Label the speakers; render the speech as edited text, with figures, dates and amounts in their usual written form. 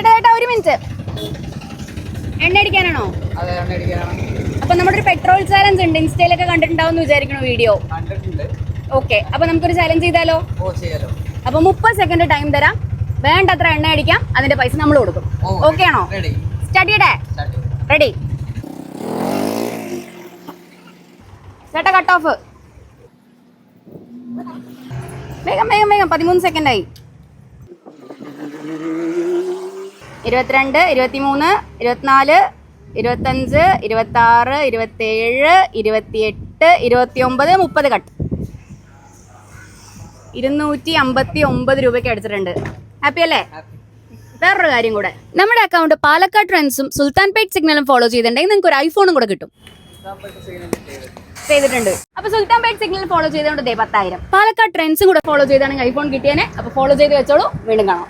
Speaker 1: ചേട്ടാ ഒരു മിനിറ്റ്. എണ്ണ അടിക്കാനാണോ? അപ്പൊ നമ്മുടെ ഒരു പെട്രോൾ ചാലഞ്ച് ഉണ്ട്, ഇൻസ്റ്റയിലൊക്കെ കണ്ടിട്ടുണ്ടാവും വിചാരിക്കണോ വീഡിയോ? ഓക്കെ, അപ്പൊ നമുക്കൊരു ചാലഞ്ച് ചെയ്താലോ? അപ്പൊ 30 സെക്കൻഡ് ടൈം തരാം, വേണ്ടത്ര എണ്ണ അടിക്കാം, അതിന്റെ പൈസ നമ്മൾ കൊടുക്കും. ഓക്കെ ആണോ? സ്റ്റാർട്ട് ചെയ്യട്ടെ? റെഡി. ചേട്ടാ കട്ട് ഓഫ്. വേഗം വേഗം വേഗം. 13 സെക്കൻഡ് ആയി. 22, 23, 24, 25, 26, 27, 28, 29, 30 കട്ട്. 259 രൂപയ്ക്ക് അടിച്ചിട്ടുണ്ട്. ഹാപ്പി അല്ലേ? വേറൊരു കാര്യം കൂടെ, നമ്മുടെ അക്കൗണ്ട് പാലക്കാട് ട്രെൻഡ്സും സുൽത്താൻപേട്ട് സിഗ്നലും ഫോളോ ചെയ്തിട്ടുണ്ടെങ്കിൽ നിങ്ങൾക്ക് ഒരു ഐഫോണും കൂടെ കിട്ടും. ചെയ്തിട്ടുണ്ട്. അപ്പൊ സുൽത്താൻപേട്ട് സിഗ്നൽ ഫോളോ ചെയ്തുകൊണ്ട് 10,000. പാലക്കാട് ട്രെൻഡ്സും കൂടെ ഫോളോ ചെയ്താണെങ്കിൽ ഐഫോൺ കിട്ടിയേനെ. അപ്പൊ ഫോളോ ചെയ്ത് വെച്ചോളൂ. വീണ്ടും കാണാം.